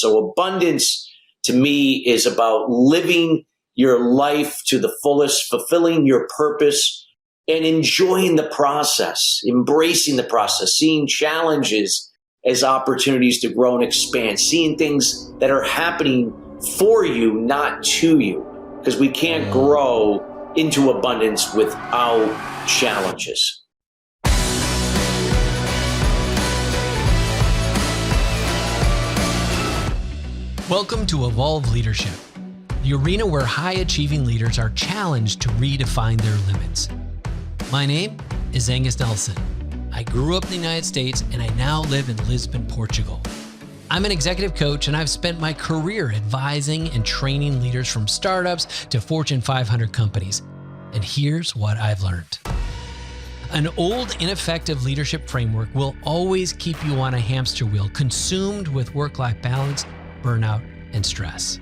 So abundance to me is about living your life to the fullest, fulfilling your purpose, and enjoying the process, embracing the process, seeing challenges as opportunities to grow and expand, seeing things that are happening for you, not to you, because we can't grow into abundance without challenges. Welcome to Evolve Leadership, the arena where high-achieving leaders are challenged to redefine their limits. My name is Angus Nelson. I grew up in the United States and I now live in Lisbon, Portugal. I'm an executive coach and I've spent my career advising and training leaders from startups to Fortune 500 companies. And here's what I've learned. An old, ineffective leadership framework will always keep you on a hamster wheel, consumed with work-life balance, burnout, and stress.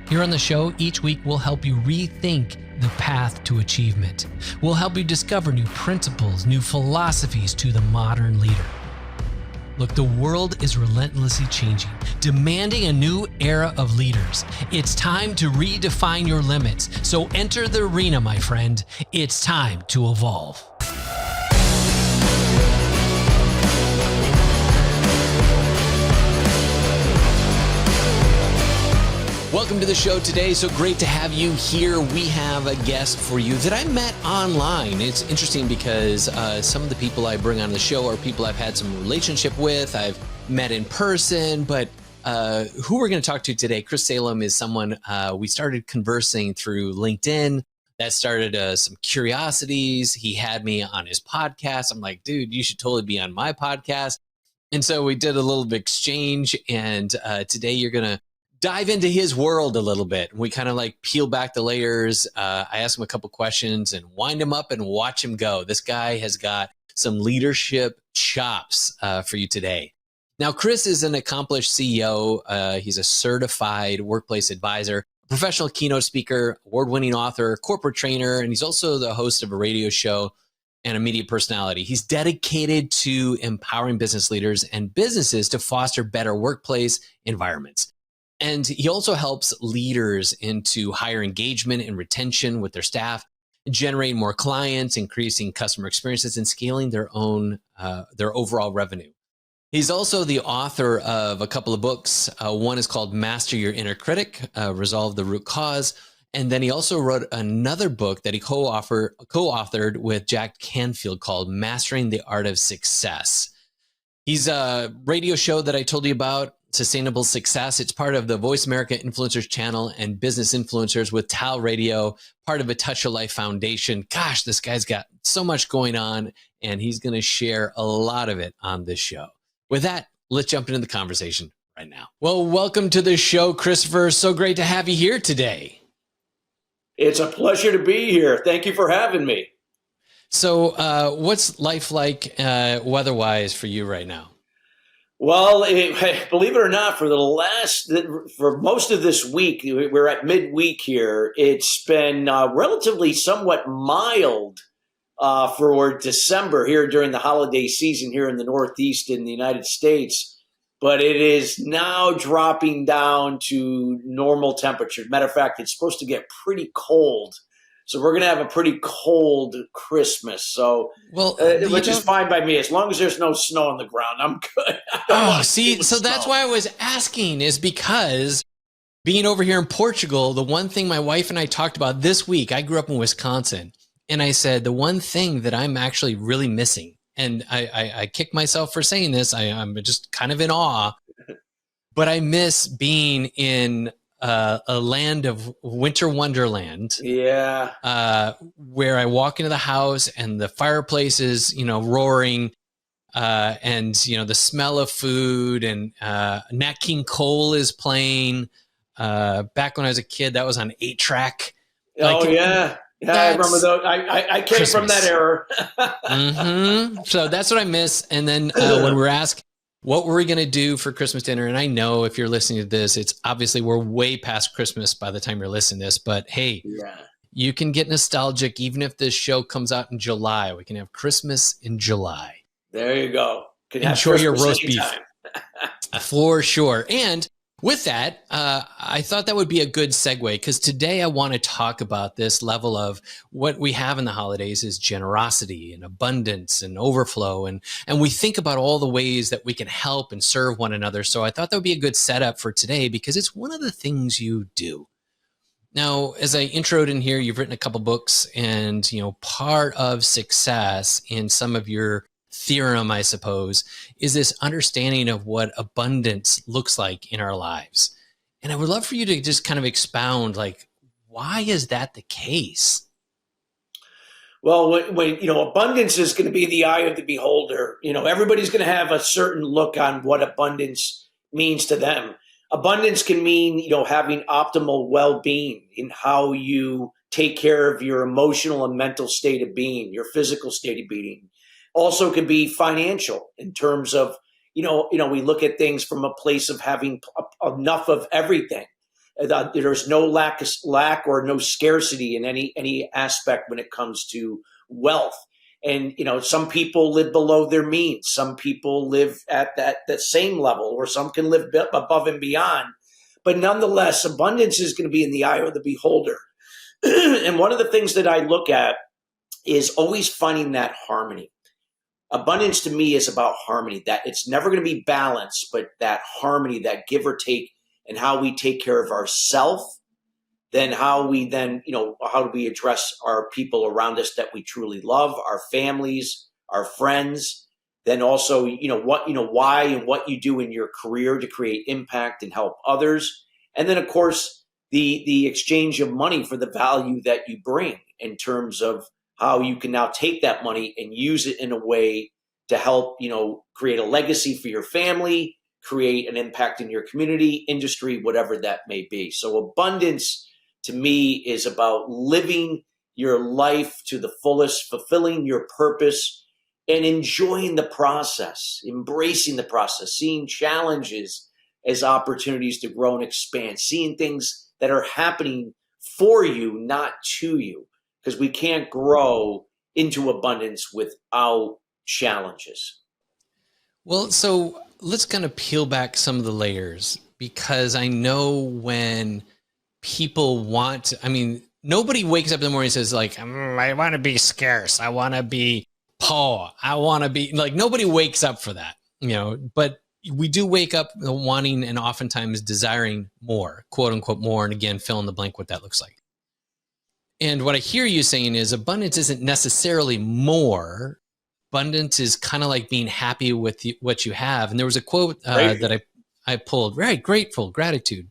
Here on the show, each week we'll help you rethink the path to achievement. We'll help you discover new principles, new philosophies to the modern leader. Look, the world is relentlessly changing, demanding a new era of leaders. It's time to redefine your limits. So enter the arena, my friend. It's time to evolve. Welcome to the show today. So great to have you here. We have a guest for you that I met online. It's interesting because some of the people I bring on the show are people I've had some relationship with, I've met in person, but who we're going to talk to today, Chris Salem, is someone we started conversing through LinkedIn. That started some curiosities. He had me on his podcast. I'm like, dude, you should totally be on my podcast. And so we did a little bit of exchange, and today you're going to dive into his world a little bit. We kind of like peel back the layers. I ask him a couple questions and wind him up and watch him go. This guy has got some leadership chops for you today. Now, Chris is an accomplished CEO. He's a certified workplace advisor, professional keynote speaker, award-winning author, corporate trainer, and he's also the host of a radio show and a media personality. He's dedicated to empowering business leaders and businesses to foster better workplace environments. And he also helps leaders into higher engagement and retention with their staff, generating more clients, increasing customer experiences, and scaling their overall revenue. He's also the author of a couple of books. One is called Master Your Inner Critic, Resolve the Root Cause. And then he also wrote another book that he co-authored with Jack Canfield called Mastering the Art of Success. He's a radio show that I told you about, Sustainable Success. It's part of the Voice America Influencers channel and Business Influencers with Tal Radio, part of a Touch of Life Foundation. Gosh, this guy's got so much going on, and he's going to share a lot of it on this show. With that, let's jump into the conversation right now. Well, welcome to the show, Christopher. So great to have you here today. It's a pleasure to be here. Thank you for having me. So what's life like weather-wise for you right now? Well, believe it or not, for most of this week, we're at midweek here. It's been relatively somewhat mild for December here during the holiday season here in the Northeast in the United States. But it is now dropping down to normal temperatures. Matter of fact, it's supposed to get pretty cold. So we're going to have a pretty cold Christmas. So, which is fine by me. As long as there's no snow on the ground, I'm good. That's why I was asking, is because being over here in Portugal, the one thing my wife and I talked about this week, I grew up in Wisconsin, and I said, the one thing that I'm actually really missing, and I kick myself for saying this, I'm just kind of in awe, but I miss being in a land of winter wonderland. Yeah. Where I walk into the house and the fireplace is, roaring, and, the smell of food, and Nat King Cole is playing. Back when I was a kid, that was on 8-track. Yeah. Yeah, I remember those. I came Christmas. From that era. Mm-hmm. So that's what I miss. And then when we're asked, what were we going to do for Christmas dinner? And I know if you're listening to this, it's obviously we're way past Christmas by the time you're listening to this. But hey, you can get nostalgic even if this show comes out in July. We can have Christmas in July. There you go. Enjoy your roast beef. For sure. And With that, I thought that would be a good segue because today I want to talk about this level of what we have in the holidays is generosity and abundance and overflow. And we think about all the ways that we can help and serve one another. So I thought that would be a good setup for today because it's one of the things you do. Now, as I introed in here, you've written a couple books and, part of success in some of your theorem, I suppose, is this understanding of what abundance looks like in our lives. And I would love for you to just kind of expound, like, why is that the case? Well, when abundance is going to be the eye of the beholder. Everybody's going to have a certain look on what abundance means to them. Abundance can mean, having optimal well-being in how you take care of your emotional and mental state of being, your physical state of being. Also can be financial in terms of, we look at things from a place of having enough of everything. There's no lack or no scarcity in any aspect when it comes to wealth. And, some people live below their means. Some people live at that same level, or some can live above and beyond. But nonetheless, abundance is going to be in the eye of the beholder. And one of the things that I look at is always finding that harmony. Abundance to me is about harmony, that it's never going to be balanced, but that harmony, that give or take, and how we take care of ourselves, how do we address our people around us that we truly love, our families, our friends, then also, why and what you do in your career to create impact and help others. And then, of course, the exchange of money for the value that you bring in terms of how you can now take that money and use it in a way to help, create a legacy for your family, create an impact in your community, industry, whatever that may be. So abundance to me is about living your life to the fullest, fulfilling your purpose, and enjoying the process, embracing the process, seeing challenges as opportunities to grow and expand, seeing things that are happening for you, not to you, because we can't grow into abundance without challenges. Well, so let's kind of peel back some of the layers because I know when people nobody wakes up in the morning and says like, I want to be scarce. I want to be poor. I want to be like, nobody wakes up for that, but we do wake up wanting and oftentimes desiring more, quote unquote, more. And again, fill in the blank what that looks like. And what I hear you saying is abundance isn't necessarily more. Abundance is kind of like being happy with what you have. And there was a quote that I pulled, right? Grateful, gratitude.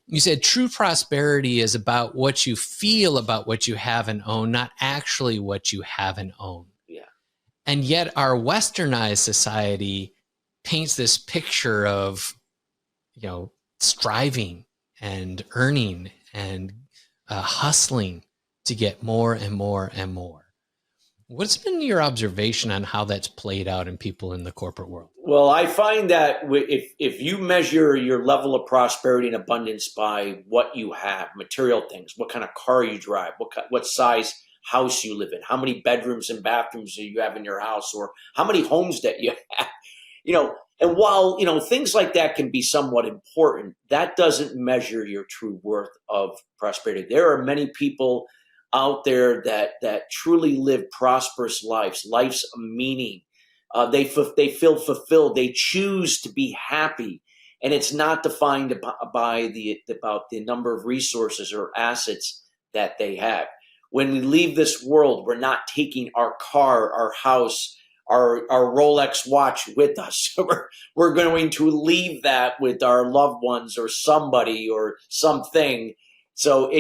You said true prosperity is about what you feel about what you have and own, not actually what you have and own. Yeah. And yet our westernized society paints this picture of, striving and earning and hustling to get more and more and more. What's been your observation on how that's played out in people in the corporate world? Well, I find that if you measure your level of prosperity and abundance by what you have, material things, what kind of car you drive, what size house you live in, how many bedrooms and bathrooms do you have in your house, or how many homes that you have, and while, things like that can be somewhat important, that doesn't measure your true worth of prosperity. There are many people out there that truly live prosperous lives of meaning. They feel fulfilled. They choose to be happy, and it's not defined by about the number of resources or assets that they have. When we leave this world, we're not taking our car, our house, our Rolex watch with us. We're going to leave that with our loved ones or somebody or something. So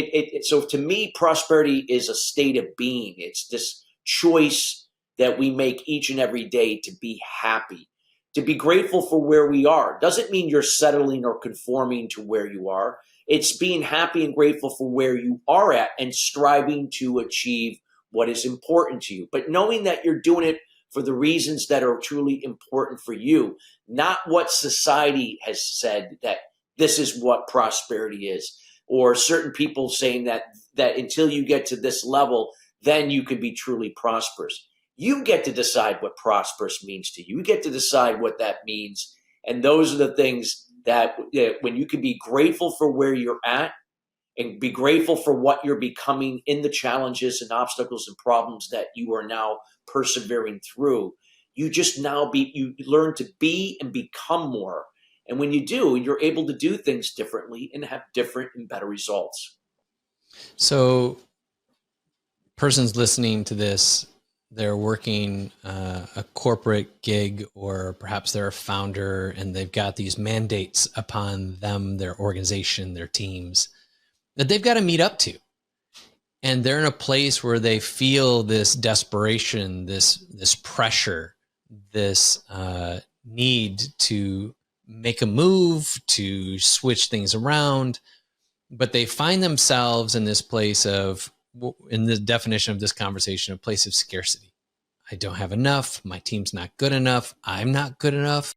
so to me, prosperity is a state of being. It's this choice that we make each and every day to be happy, to be grateful for where we are. Doesn't mean you're settling or conforming to where you are. It's being happy and grateful for where you are at and striving to achieve what is important to you, but knowing that you're doing it for the reasons that are truly important for you, not what society has said that this is what prosperity is, or certain people saying that until you get to this level, then you can be truly prosperous. You get to decide what prosperous means to you. You get to decide what that means. And those are the things that when you can be grateful for where you're at and be grateful for what you're becoming in the challenges and obstacles and problems that you are now persevering through, you learn to be and become more. And when you do, you're able to do things differently and have different and better results. So, persons listening to this, they're working a corporate gig, or perhaps they're a founder and they've got these mandates upon them, their organization, their teams that they've got to meet up to. And they're in a place where they feel this desperation, this pressure, this need to make a move, to switch things around. But they find themselves in this place of, in the definition of this conversation, a place of scarcity. I don't have enough. My team's not good enough. I'm not good enough.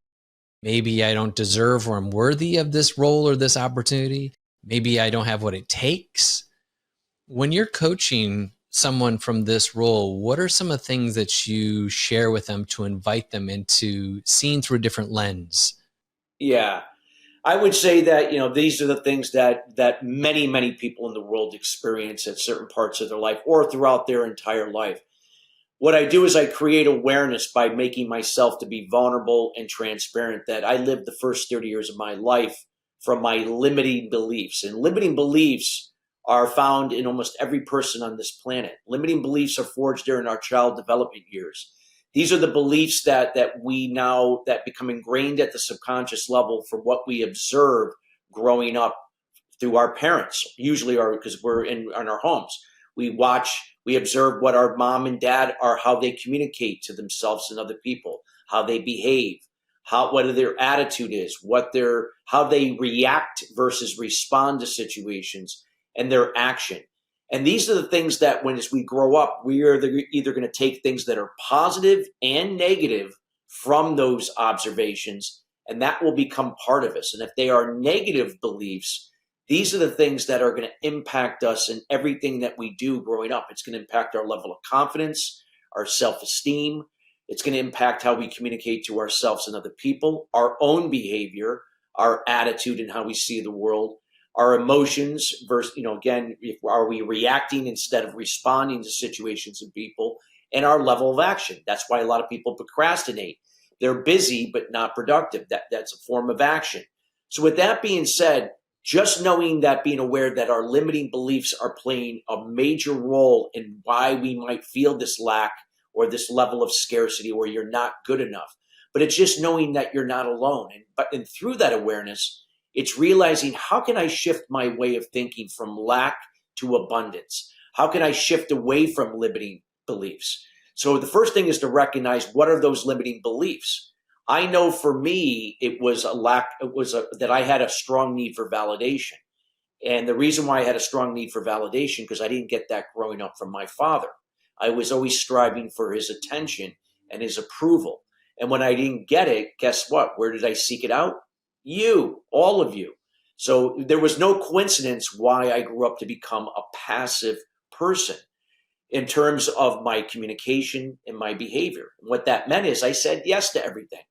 Maybe I don't deserve or I'm worthy of this role or this opportunity. Maybe I don't have what it takes. When you're coaching someone from this role, what are some of the things that you share with them to invite them into seeing through a different lens? Yeah. I would say that, these are the things that many, many people in the world experience at certain parts of their life or throughout their entire life. What I do is I create awareness by making myself to be vulnerable and transparent, that I lived the first 30 years of my life from my limiting beliefs. And limiting beliefs are found in almost every person on this planet. Limiting beliefs are forged during our child development years. These are the beliefs that become ingrained at the subconscious level from what we observe growing up through our parents, usually because we're in our homes. We observe what our mom and dad are, how they communicate to themselves and other people, how they behave, what their attitude is, how they react versus respond to situations, and their action. And these are the things that as we grow up, we are either going to take things that are positive and negative from those observations, and that will become part of us. And if they are negative beliefs, these are the things that are going to impact us in everything that we do growing up. It's going to impact our level of confidence, our self-esteem. It's going to impact how we communicate to ourselves and other people, our own behavior, our attitude, and how we see the world, our emotions versus, again, are we reacting instead of responding to situations and people, and our level of action. That's why a lot of people procrastinate. They're busy but not productive. That's a form of action. So with that being said, just knowing that, being aware that our limiting beliefs are playing a major role in why we might feel this lack or this level of scarcity, or you're not good enough. But it's just knowing that you're not alone. And through that awareness, it's realizing, how can I shift my way of thinking from lack to abundance? How can I shift away from limiting beliefs? So the first thing is to recognize, what are those limiting beliefs? I know for me, it was that I had a strong need for validation. And the reason why I had a strong need for validation, because I didn't get that growing up from my father. I was always striving for his attention and his approval. And when I didn't get it, guess what? Where did I seek it out? You, all of you. So there was no coincidence why I grew up to become a passive person in terms of my communication and my behavior. And what that meant is I said yes to everything.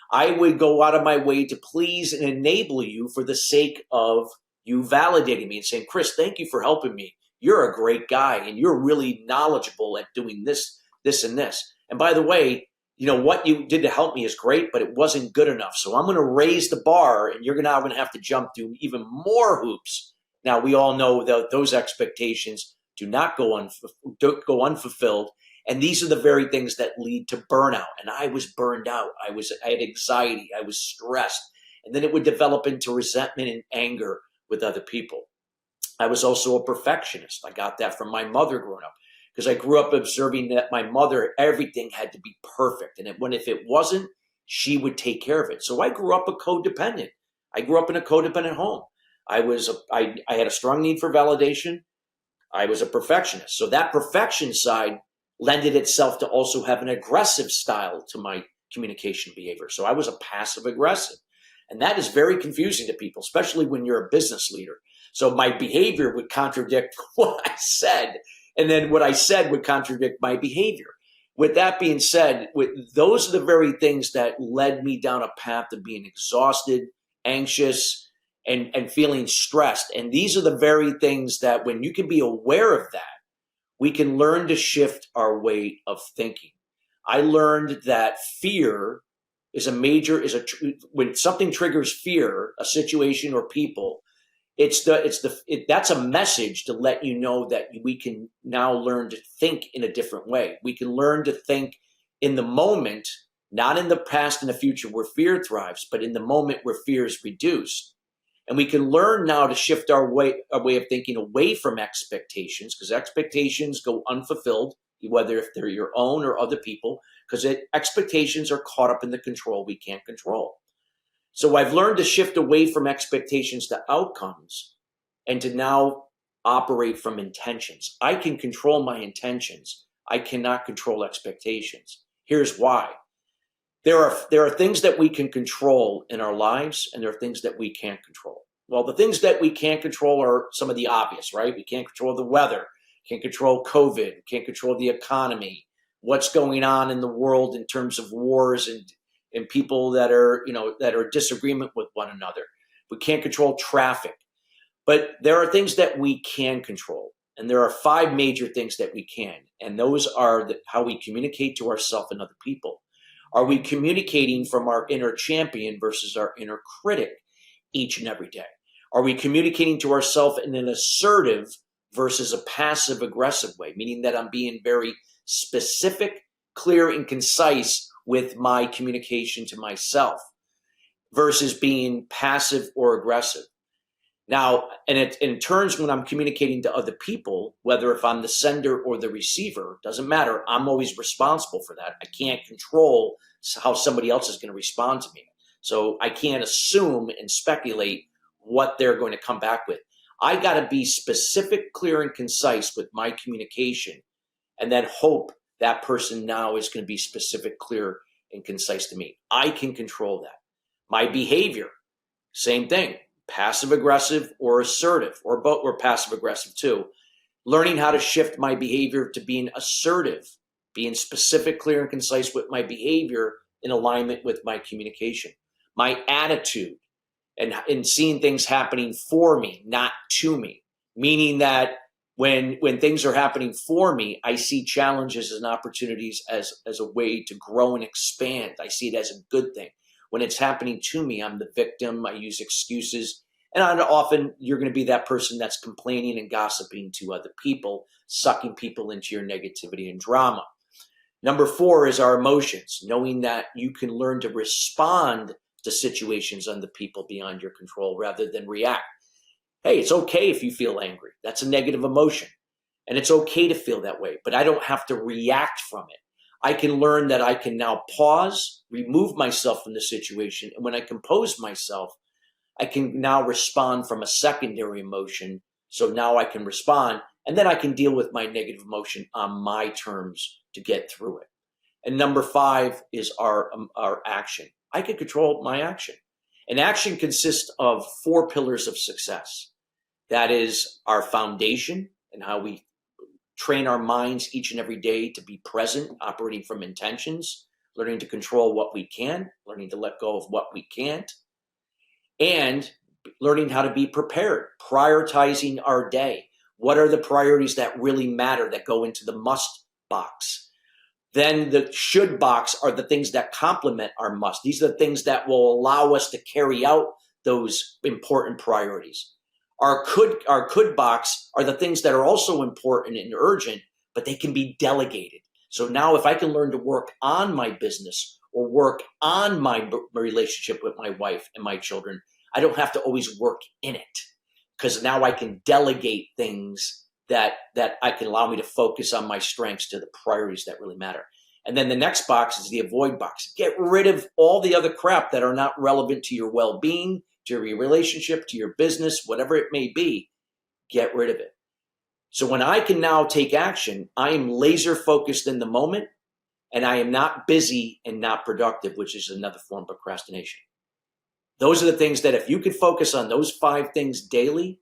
I would go out of my way to please and enable you for the sake of you validating me and saying, Chris, thank you for helping me. You're a great guy and you're really knowledgeable at doing this, this, and this. And by the way, what you did to help me is great, but it wasn't good enough. So I'm going to raise the bar, and you're now going to have to jump through even more hoops. Now, we all know that those expectations do not go unfulfilled. And these are the very things that lead to burnout. And I was burned out. I had anxiety. I was stressed. And then it would develop into resentment and anger with other people. I was also a perfectionist. I got that from my mother growing up, because I grew up observing that my mother, everything had to be perfect. And if it wasn't, she would take care of it. So I grew up a codependent. I grew up in a codependent home. I had a strong need for validation. I was a perfectionist. So that perfection side lended itself to also have an aggressive style to my communication behavior. So I was a passive aggressive. And that is very confusing to people, especially when you're a business leader. So my behavior would contradict what I said. And then what I said would contradict my behavior. With that being said, those are the very things that led me down a path of being exhausted, anxious, and feeling stressed. And these are the very things that when you can be aware of that, we can learn to shift our way of thinking. I learned that fear is when something triggers fear, a situation or people, that's a message to let you know that we can now learn to think in a different way. We can learn to think in the moment, not in the past and the future where fear thrives, but in the moment where fear is reduced. And we can learn now to shift our way of thinking away from expectations, because expectations go unfulfilled, whether if they're your own or other people, because expectations are caught up in the control we can't control. So I've learned to shift away from expectations to outcomes and to now operate from intentions. I can control my intentions. I cannot control expectations. Here's why. There are things that we can control in our lives, and there are things that we can't control. Well, the things that we can't control are some of the obvious, right? We can't control the weather, can't control COVID, can't control the economy, what's going on in the world in terms of wars and people that are in disagreement with one another. We can't control traffic. But there are things that we can control. And there are 5 major things that we can. And those are how we communicate to ourselves and other people. Are we communicating from our inner champion versus our inner critic each and every day? Are we communicating to ourselves in an assertive versus a passive aggressive way, meaning that I'm being very specific, clear, and concise with my communication to myself versus being passive or aggressive? Now, and it in turns when I'm communicating to other people, whether if I'm the sender or the receiver, doesn't matter. I'm always responsible for that. I can't control how somebody else is going to respond to me. So I can't assume and speculate what they're going to come back with. I got to be specific, clear, and concise with my communication, and then hope that person now is going to be specific, clear, and concise to me. I can control that. My behavior, same thing. Passive aggressive or assertive, or both, or passive aggressive too. Learning how to shift my behavior to being assertive, being specific, clear, and concise with my behavior in alignment with my communication. My attitude and seeing things happening for me, not to me. Meaning that when things are happening for me, I see challenges and opportunities as a way to grow and expand. I see it as a good thing. When it's happening to me, I'm the victim. I use excuses. And often you're going to be that person that's complaining and gossiping to other people, sucking people into your negativity and drama. Number 4 is our emotions, knowing that you can learn to respond to situations and the people beyond your control rather than react. Hey, it's okay if you feel angry. That's a negative emotion. And it's okay to feel that way, but I don't have to react from it. I can learn that I can now pause, remove myself from the situation. And when I compose myself, I can now respond from a secondary emotion. So now I can respond, and then I can deal with my negative emotion on my terms to get through it. And number 5 is our action. I can control my action. And action consists of 4 pillars of success. That is our foundation and how we train our minds each and every day to be present, operating from intentions, learning to control what we can, learning to let go of what we can't, and learning how to be prepared, prioritizing our day. What are the priorities that really matter that go into the must box? Then the should box are the things that complement our must. These are the things that will allow us to carry out those important priorities. Our could box are the things that are also important and urgent, but they can be delegated. So now if I can learn to work on my business or work on my relationship with my wife and my children, I don't have to always work in it, because now I can delegate things that I can allow me to focus on my strengths to the priorities that really matter. And then the next box is the avoid box. Get rid of all the other crap that are not relevant to your well-being, to your relationship, to your business, whatever it may be. Get rid of it. So when I can now take action, I am laser focused in the moment, and I am not busy and not productive, which is another form of procrastination. Those are the things that if you could focus on those 5 things daily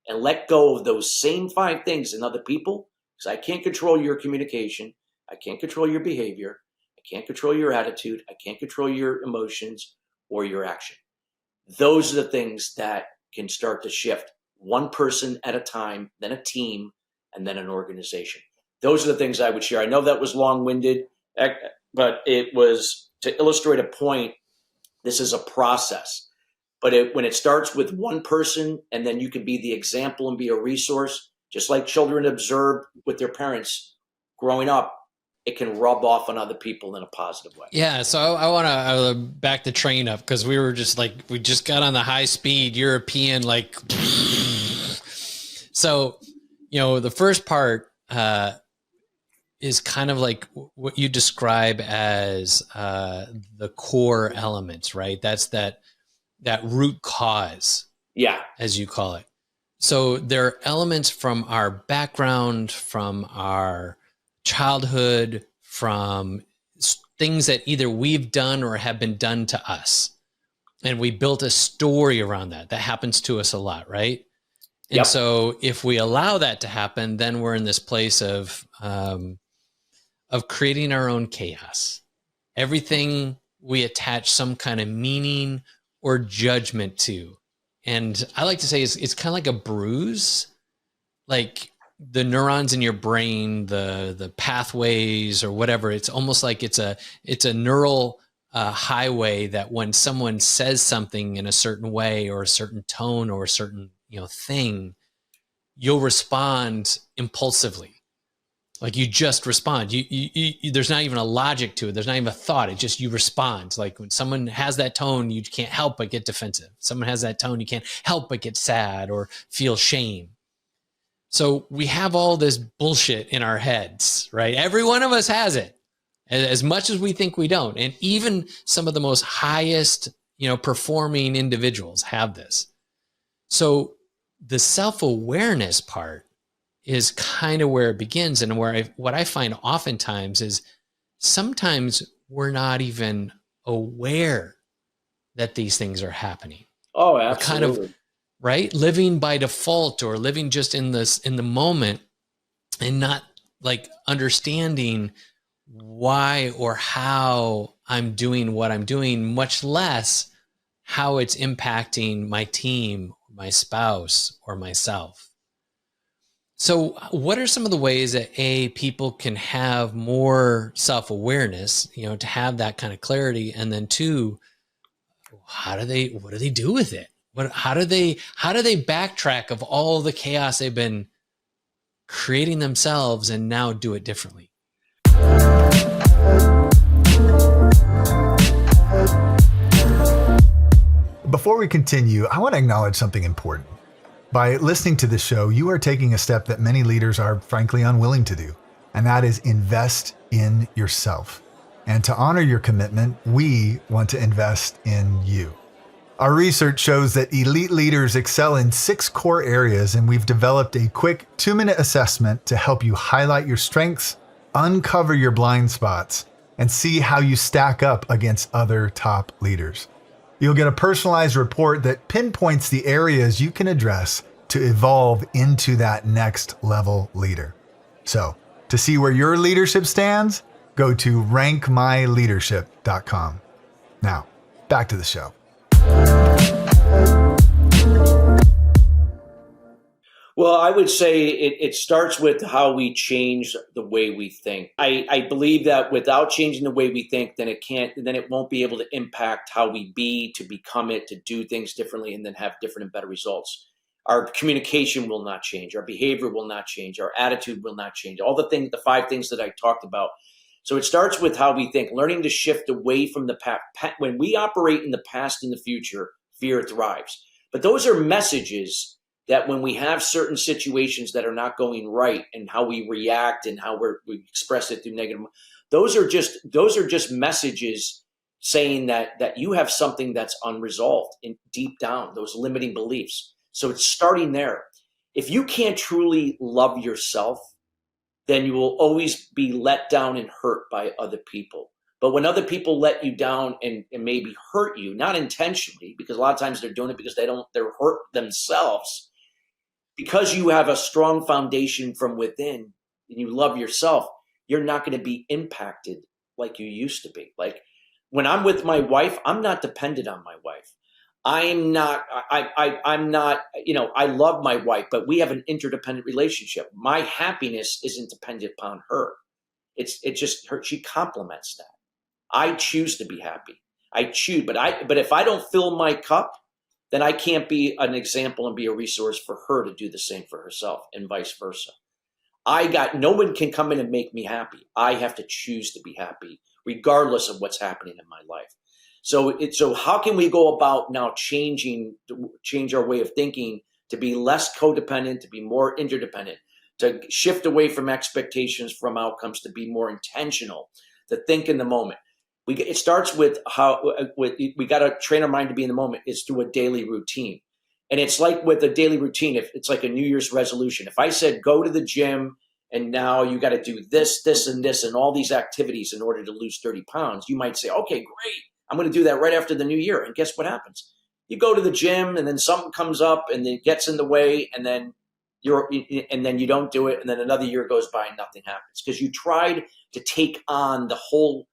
and let go of those same 5 things in other people, because I can't control your communication, I can't control your behavior, I can't control your attitude, I can't control your emotions or your action. Those are the things that can start to shift one person at a time, then a team, and then an organization. Those are the things I would share. I know that was long-winded, but it was to illustrate a point. This is a process. But when it starts with one person, and then you can be the example and be a resource, just like children observe with their parents growing up, it can rub off on other people in a positive way. Yeah. So I want to back the train up, because we were just like, we just got on the high speed European, like, so, the first part is kind of like what you describe as the core elements, right? That's that root cause, Yeah. as you call it. So there are elements from our background, from our childhood, from things that either we've done or have been done to us. And we built a story around that. That happens to us a lot, right? And Yep. so if we allow that to happen, then we're in this place of creating our own chaos. Everything we attach some kind of meaning or judgment to. And I like to say it's kind of like a bruise, like the neurons in your brain, the pathways or whatever. It's almost like it's a neural highway that when someone says something in a certain way or a certain tone or a certain thing, you'll respond impulsively. Like you just respond. You there's not even a logic to it. There's not even a thought. It just, you respond. Like when someone has that tone, you can't help but get defensive. Someone has that tone, you can't help but get sad or feel shame. So we have all this bullshit in our heads, right? Every one of us has it, as much as we think we don't. And even some of the most highest, performing individuals have this. So the self-awareness part is kind of where it begins, and what I find oftentimes is sometimes we're not even aware that these things are happening. Oh, absolutely. We're kind of, right, living by default or living just in the moment and not like understanding why or how I'm doing what I'm doing, much less how it's impacting my team, my spouse, or myself. So what are some of the ways that people can have more self-awareness, to have that kind of clarity? And then two, what do they do with it? How do they backtrack of all the chaos they've been creating themselves and now do it differently? Before we continue, I want to acknowledge something important. By listening to this show, you are taking a step that many leaders are frankly unwilling to do, and that is invest in yourself. And to honor your commitment, we want to invest in you. Our research shows that elite leaders excel in 6 core areas, and we've developed a quick 2-minute assessment to help you highlight your strengths, uncover your blind spots, and see how you stack up against other top leaders. You'll get a personalized report that pinpoints the areas you can address to evolve into that next level leader. So, to see where your leadership stands, go to rankmyleadership.com. Now, back to the show. Well, I would say it starts with how we change the way we think. I believe that without changing the way we think, then it won't be able to impact how we be, to become it, to do things differently, and then have different and better results. Our communication will not change. Our behavior will not change. Our attitude will not change. All the 5 things that I talked about. So it starts with how we think, learning to shift away from the past. When we operate in the past and the future, fear thrives. But those are messages that when we have certain situations that are not going right, and how we react and how we express it through negative, those are just messages saying that you have something that's unresolved in deep down, those limiting beliefs. So it's starting there. If you can't truly love yourself, then you will always be let down and hurt by other people. But when other people let you down and maybe hurt you, not intentionally, because a lot of times they're doing it because they're hurt themselves, because you have a strong foundation from within and you love yourself, you're not going to be impacted like you used to be. Like when I'm with my wife, I'm not dependent on my wife. I'm not, I love my wife, but we have an interdependent relationship. My happiness isn't dependent upon her. It's just her. She complements that. I choose to be happy. I choose, but if I don't fill my cup, then I can't be an example and be a resource for her to do the same for herself, and vice versa. No one can come in and make me happy. I have to choose to be happy, regardless of what's happening in my life. So how can we go about now change our way of thinking to be less codependent, to be more interdependent, to shift away from expectations from outcomes, to be more intentional, to think in the moment. It starts with we got to train our mind to be in the moment. It's through a daily routine. And it's like with a daily routine, if it's like a New Year's resolution. If I said, go to the gym and now you got to do this, this, and this, and all these activities in order to lose 30 pounds, you might say, okay, great. I'm going to do that right after the new year. And guess what happens? You go to the gym and then something comes up and it gets in the way, and then you don't do it. And then another year goes by and nothing happens because you tried to take on the whole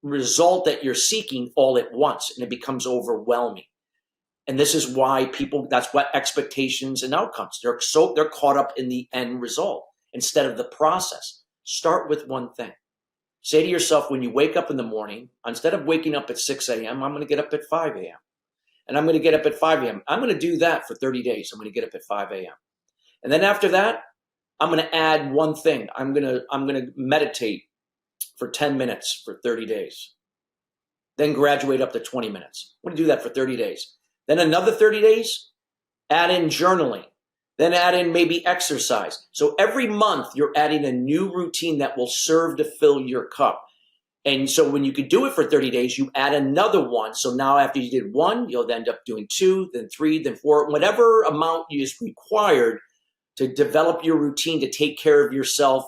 result that you're seeking all at once, and it becomes overwhelming. And this is why that's what expectations and outcomes, they're caught up in the end result instead of the process. Start with one thing. Say to yourself, when you wake up in the morning, instead of waking up at 6 a.m., I'm going to get up at 5 a.m. And I'm going to get up at 5 a.m. I'm going to do that for 30 days. I'm going to get up at 5 a.m. And then after that, I'm going to add one thing. I'm going to meditate for 10 minutes for 30 days. Then graduate up to 20 minutes. I'm going to do that for 30 days. Then another 30 days, add in journaling. Then add in maybe exercise. So every month you're adding a new routine that will serve to fill your cup. And so when you could do it for 30 days, you add another one. So now after you did one, you'll end up doing 2, then 3, then 4, whatever amount is required to develop your routine to take care of yourself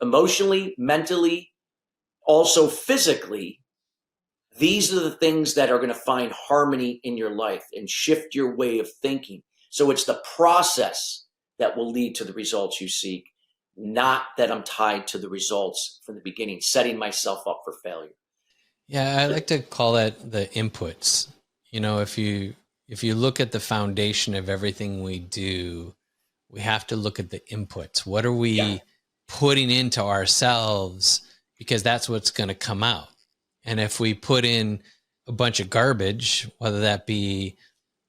emotionally, mentally, also physically. These are the things that are going to find harmony in your life and shift your way of thinking. So it's the process that will lead to the results you seek, not that I'm tied to the results from the beginning, setting myself up for failure. Yeah, I like to call that the inputs. If you look at the foundation of everything we do, we have to look at the inputs. What are we putting into ourselves? Because that's what's going to come out. And if we put in a bunch of garbage, whether that be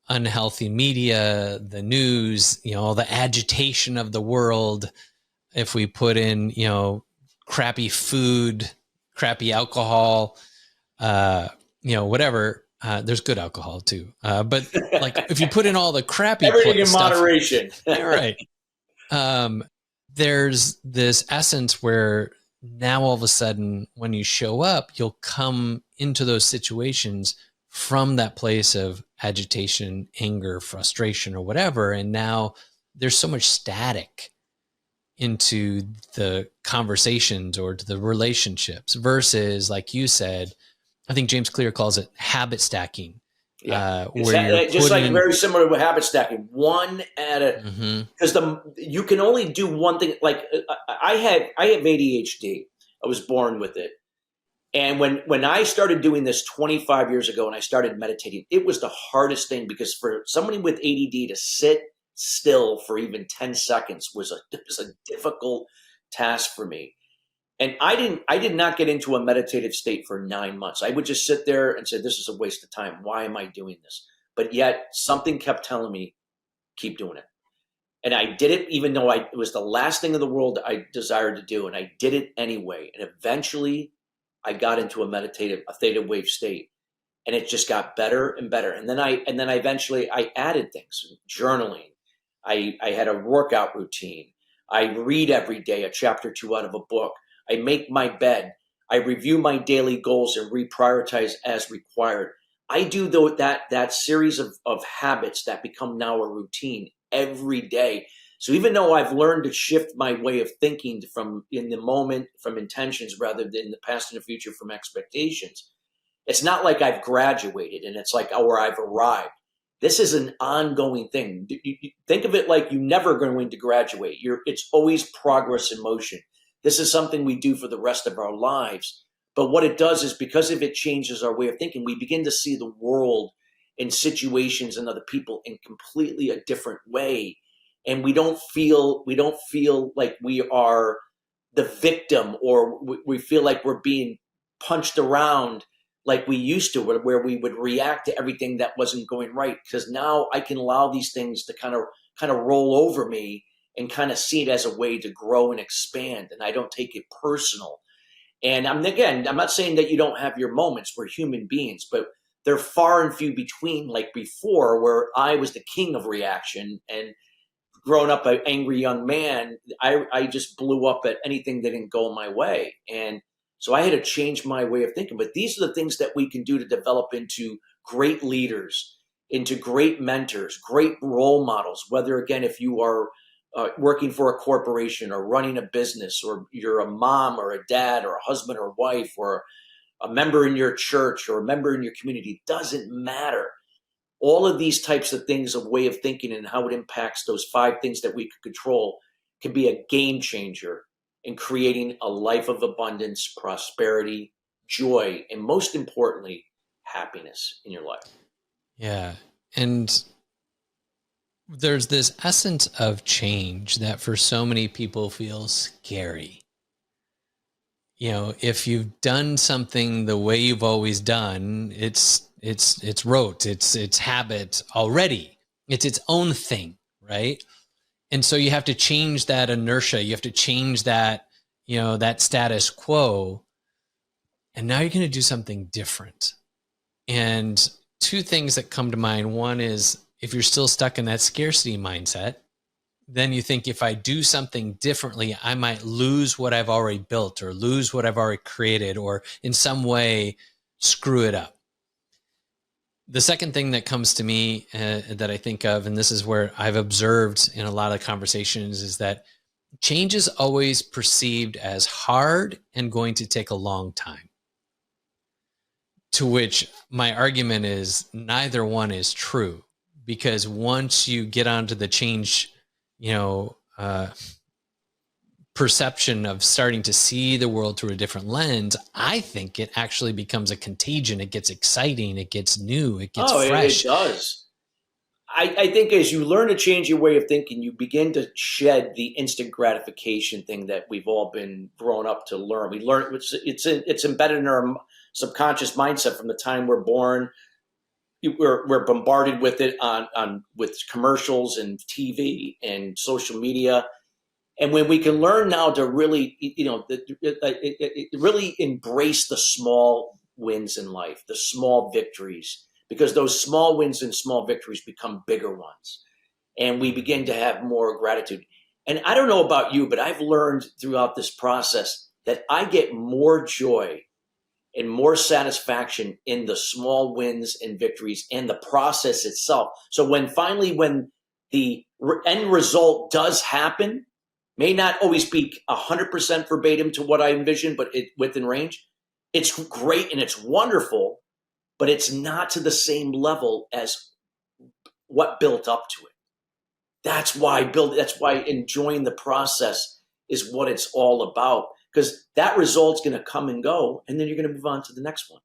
unhealthy media, the news, all the agitation of the world, if we put in, crappy food, crappy alcohol, whatever, there's good alcohol too. But like if you put in all the crappy everything in stuff, moderation, right. There's this essence where now all of a sudden when you show up, you'll come into those situations from that place of agitation, anger, frustration, or whatever. And now there's so much static into the conversations or to the relationships versus, like you said, I think James Clear calls it habit stacking. Yeah, just like very similar with habit stacking, one at a, because you can only do one thing. Like I have ADHD. I was born with it, and when I started doing this 25 years ago, and I started meditating, it was the hardest thing because for somebody with ADD to sit still for even 10 seconds was a difficult task for me. And I did not get into a meditative state for 9 months. I would just sit there and say, this is a waste of time. Why am I doing this? But yet something kept telling me, keep doing it. And I did it even though it was the last thing in the world I desired to do. And I did it anyway. And eventually I got into a theta wave state. And it just got better and better. And then I eventually added things, journaling. I had a workout routine. I read every day a chapter 2 out of a book. I make my bed. I review my daily goals and reprioritize as required. I do that series of habits that become now a routine every day. So even though I've learned to shift my way of thinking from in the moment, from intentions rather than the past and the future from expectations, it's not like I've graduated and it's like, or I've arrived. This is an ongoing thing. You think of it like you're never going to graduate. It's always progress in motion. This is something we do for the rest of our lives. But what it does is because if it changes our way of thinking, we begin to see the world in situations and other people in completely a different way. And we don't feel like we are the victim, or we feel like we're being punched around like we used to, where we would react to everything that wasn't going right. Because now I can allow these things to kind of roll over me and kind of see it as a way to grow and expand. And I don't take it personal. And I'm not saying that you don't have your moments. We're human beings, but they're far and few between, like before, where I was the king of reaction. And growing up an angry young man, I just blew up at anything that didn't go my way. And so I had to change my way of thinking. But these are the things that we can do to develop into great leaders, into great mentors, great role models, whether, again, if you are working for a corporation or running a business, or you're a mom or a dad or a husband or wife, or a member in your church or a member in your community, doesn't matter. All of these types of things of way of thinking and how it impacts those 5 things that we can control can be a game changer in creating a life of abundance, prosperity, joy, and most importantly, happiness in your life. Yeah. And there's this essence of change that for so many people feels scary. If you've done something the way you've always done, it's rote, it's habit already. It's its own thing, right? And so you have to change that inertia. You have to change that, that status quo. And now you're going to do something different. And 2 things that come to mind. One is, if you're still stuck in that scarcity mindset, then you think, if I do something differently, I might lose what I've already built, or lose what I've already created, or in some way screw it up. The second thing that comes to me that I think of, and this is where I've observed in a lot of conversations, is that change is always perceived as hard and going to take a long time. To which my argument is neither one is true, because once you get onto the change, perception of starting to see the world through a different lens, I think it actually becomes a contagion. It gets exciting. It gets new. It gets fresh. It does. I think as you learn to change your way of thinking, you begin to shed the instant gratification thing that we've all been grown up to learn. We learn it's embedded in our subconscious mindset from the time we're born. We're bombarded with it with commercials and TV and social media. And when we can learn now to really, really embrace the small wins in life, the small victories, because those small wins and small victories become bigger ones. And we begin to have more gratitude. And I don't know about you, but I've learned throughout this process that I get more joy and more satisfaction in the small wins and victories and the process itself. So when the end result does happen, may not always be 100% verbatim to what I envisioned, but within range, it's great and it's wonderful, but it's not to the same level as what built up to it. That's why enjoying the process is what it's all about, because that result's going to come and go, and then you're going to move on to the next one.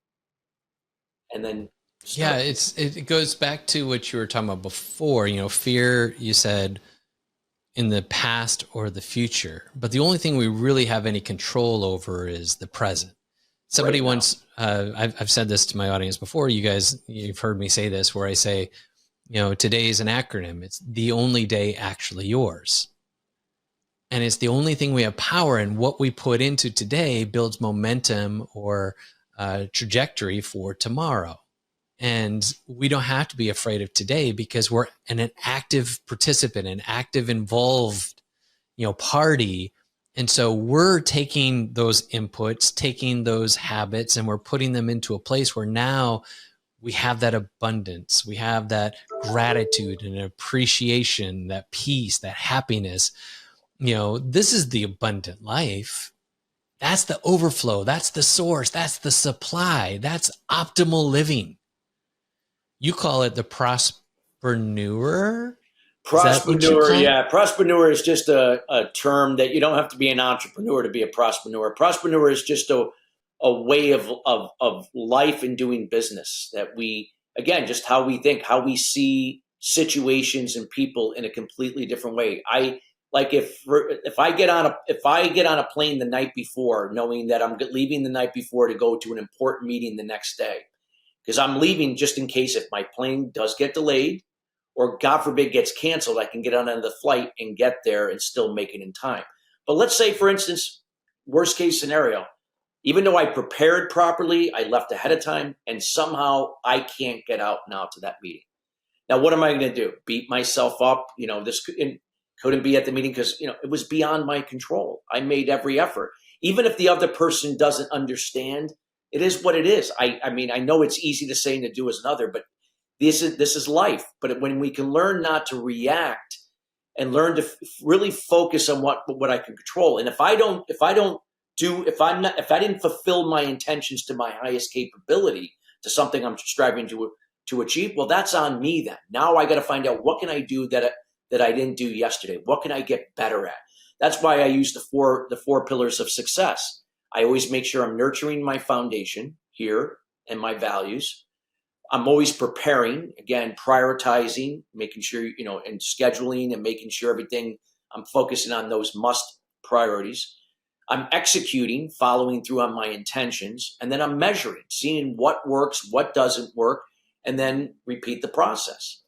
And then it goes back to what you were talking about before. Fear, you said, in the past or the future, but the only thing we really have any control over is the present. Somebody once, I've said this to my audience before. You've heard me say this, where I say, today is an acronym. It's the only day actually yours. And it's the only thing we have power in. What we put into today builds momentum or trajectory for tomorrow. And we don't have to be afraid of today, because we're an active participant, an active involved, party. And so we're taking those inputs, taking those habits, and we're putting them into a place where now we have that abundance. We have that gratitude and appreciation, that peace, that happiness. This is the abundant life. That's the overflow. That's the source. That's the supply. That's optimal living. You call it the prospreneur? Prospreneur, yeah. Prospreneur is just a term that you don't have to be an entrepreneur to be a prospreneur. Prospreneur is just a way of life and doing business that we, again, just how we think, how we see situations and people in a completely different way. I like if I get on a plane the night before, knowing that I'm leaving the night before to go to an important meeting the next day, because I'm leaving just in case if my plane does get delayed or God forbid gets canceled, I can get on the flight and get there and still make it in time. But let's say, for instance, worst case scenario, even though I prepared properly, I left ahead of time, and somehow I can't get out now to that meeting. Now, what am I going to do? Beat myself up? This couldn't be at the meeting because, it was beyond my control. I made every effort. Even if the other person doesn't understand, it is what it is. I mean, I know it's easy to say and to do as another, but this is life. But when we can learn not to react and learn to really focus on what I can control. And if I didn't fulfill my intentions to my highest capability, to something I'm striving to achieve, well, that's on me then. Now I got to find out, what can I do that I didn't do yesterday? What can I get better at? That's why I use the four pillars of success. I always make sure I'm nurturing my foundation here and my values. I'm always preparing, again, prioritizing, making sure, and scheduling and making sure everything, I'm focusing on those must priorities. I'm executing, following through on my intentions, and then I'm measuring, seeing what works, what doesn't work, and then repeat the process.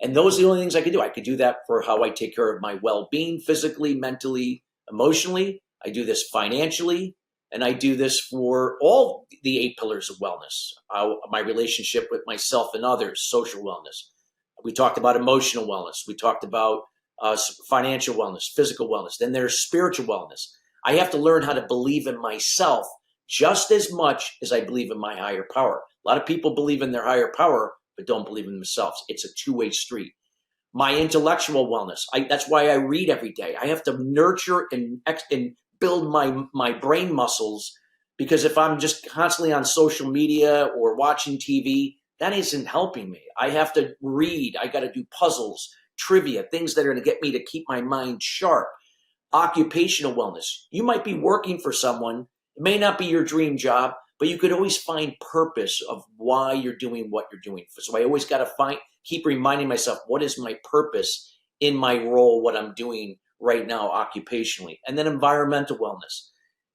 And those are the only things I can do. I could do that for how I take care of my well-being, physically, mentally, emotionally. I do this financially, and I do this for all the 8 pillars of wellness. My relationship with myself and others, social wellness. We talked about emotional wellness. We talked about financial wellness, physical wellness. Then there's spiritual wellness. I have to learn how to believe in myself just as much as I believe in my higher power. A lot of people believe in their higher power, but don't believe in themselves. It's a two-way street. My intellectual wellness. That's why I read every day. I have to nurture and build my brain muscles, because if I'm just constantly on social media or watching TV, that isn't helping me. I have to read. I got to do puzzles, trivia, things that are going to get me to keep my mind sharp. Occupational wellness. You might be working for someone. It may not be your dream job, but you could always find purpose of why you're doing what you're doing. So I always got to keep reminding myself, what is my purpose in my role, what I'm doing right now occupationally. And then environmental wellness.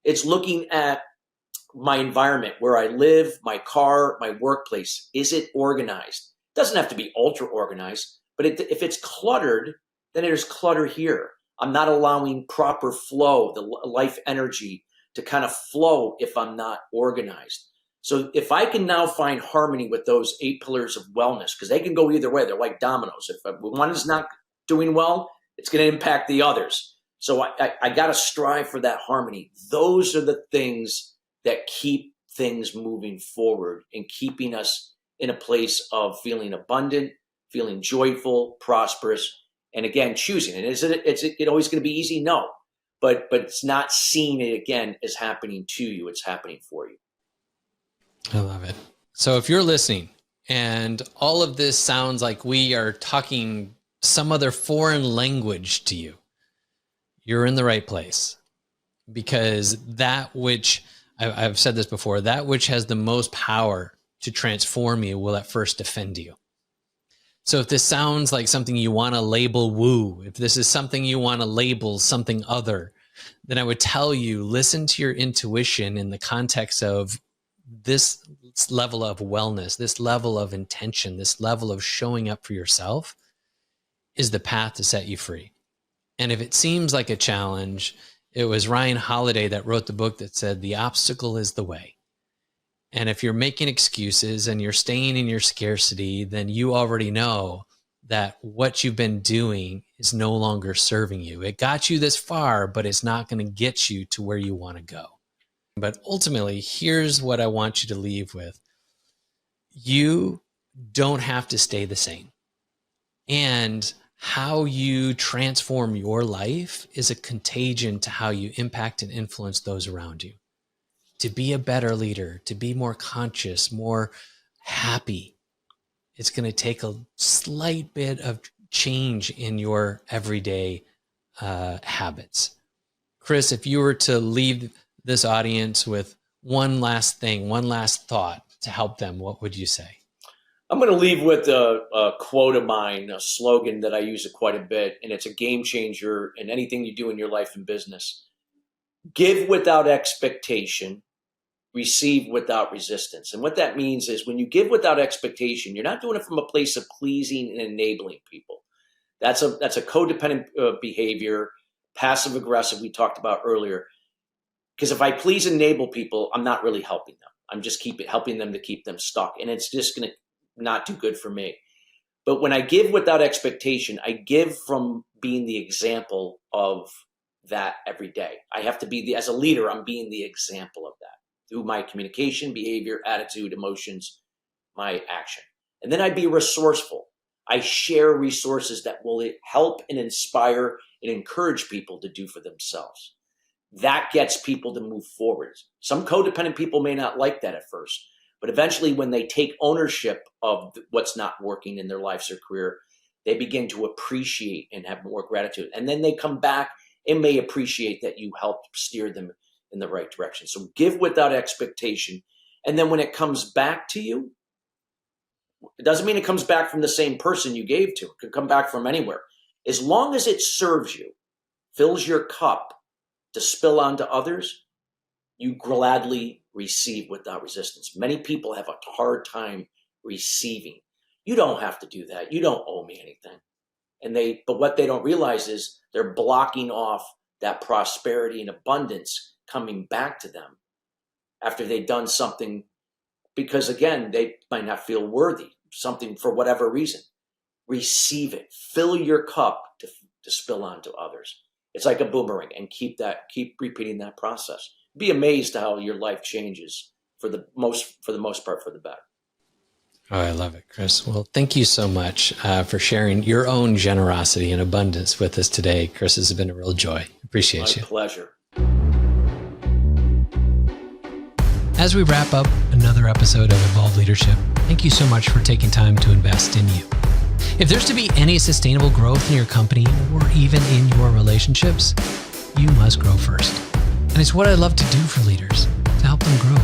It's looking at my environment, where I live, my car, my workplace. Is it organized? It doesn't have to be ultra organized, but if it's cluttered, then there's clutter here. I'm not allowing proper flow, the life energy to kind of flow if I'm not organized. So if I can now find harmony with those 8 pillars of wellness, because they can go either way. They're like dominoes. If one is not doing well, it's going to impact the others. So I got to strive for that harmony. Those are the things that keep things moving forward and keeping us in a place of feeling abundant, feeling joyful, prosperous, and again, choosing. And is it always going to be easy? No. But it's not seeing it again as happening to you. It's happening for you. I love it. So if you're listening and all of this sounds like we are talking some other foreign language to you, you're in the right place, because that which, I've said this before, that which has the most power to transform you will at first defend you. So if this sounds like something you want to label woo, if this is something you want to label something other, then I would tell you, listen to your intuition in the context of this level of wellness, this level of intention, this level of showing up for yourself is the path to set you free. And if it seems like a challenge, it was Ryan Holiday that wrote the book that said, the obstacle is the way. And if you're making excuses and you're staying in your scarcity, then you already know that what you've been doing is no longer serving you. It got you this far, but it's not going to get you to where you want to go. But ultimately, here's what I want you to leave with. You don't have to stay the same. And how you transform your life is a contagion to how you impact and influence those around you. To be a better leader, to be more conscious, more happy, it's going to take a slight bit of change in your everyday habits. Chris, if you were to leave this audience with one last thing, one last thought to help them, what would you say? I'm going to leave with a quote of mine, a slogan that I use quite a bit, and it's a game changer in anything you do in your life and business. Give without expectation, receive without resistance. And what that means is when you give without expectation, you're not doing it from a place of pleasing and enabling people. That's a codependent behavior, passive aggressive we talked about earlier. Because if I please and enable people, I'm not really helping them. I'm just helping them to keep them stuck. And it's just going to not do good for me. But when I give without expectation, I give from being the example of that every day. I have to be as a leader, I'm being the example of that through my communication, behavior, attitude, emotions, my action. And then I be resourceful. I share resources that will help and inspire and encourage people to do for themselves. That gets people to move forward. Some codependent people may not like that at first, but eventually when they take ownership of what's not working in their lives or career, they begin to appreciate and have more gratitude. And then they come back and may appreciate that you helped steer them in the right direction. So give without expectation. And then when it comes back to you, it doesn't mean it comes back from the same person you gave to. It could come back from anywhere. As long as it serves you, fills your cup to spill onto others, you gladly receive without resistance. Many people have a hard time receiving. You don't have to do that. You don't owe me anything. But what they don't realize is they're blocking off that prosperity and abundance coming back to them after they've done something, because again, they might not feel worthy, something for whatever reason. Receive it. Fill your cup to spill onto others. It's like a boomerang, and keep repeating that process. Be amazed how your life changes for the most part for the better. Oh, I love it, Chris. Well, thank you so much for sharing your own generosity and abundance with us today. Chris, this has been a real joy. Appreciate you. My pleasure. As we wrap up another episode of Evolve Leadership, thank you so much for taking time to invest in you. If there's to be any sustainable growth in your company or even in your relationships, you must grow first. And it's what I love to do for leaders, to help them grow,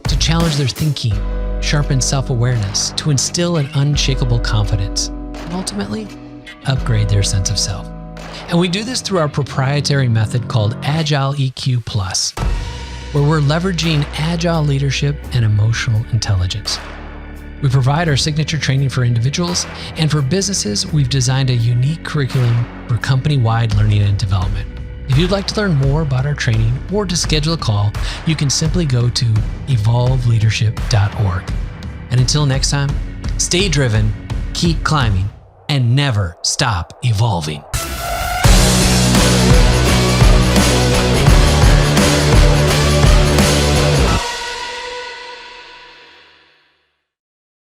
to challenge their thinking, sharpen self-awareness, to instill an unshakable confidence, and ultimately upgrade their sense of self. And we do this through our proprietary method called Agile EQ Plus, where we're leveraging agile leadership and emotional intelligence. We provide our signature training for individuals, and for businesses, we've designed a unique curriculum for company-wide learning and development. If you'd like to learn more about our training or to schedule a call, you can simply go to evolveleadership.org. And until next time, stay driven, keep climbing, and never stop evolving.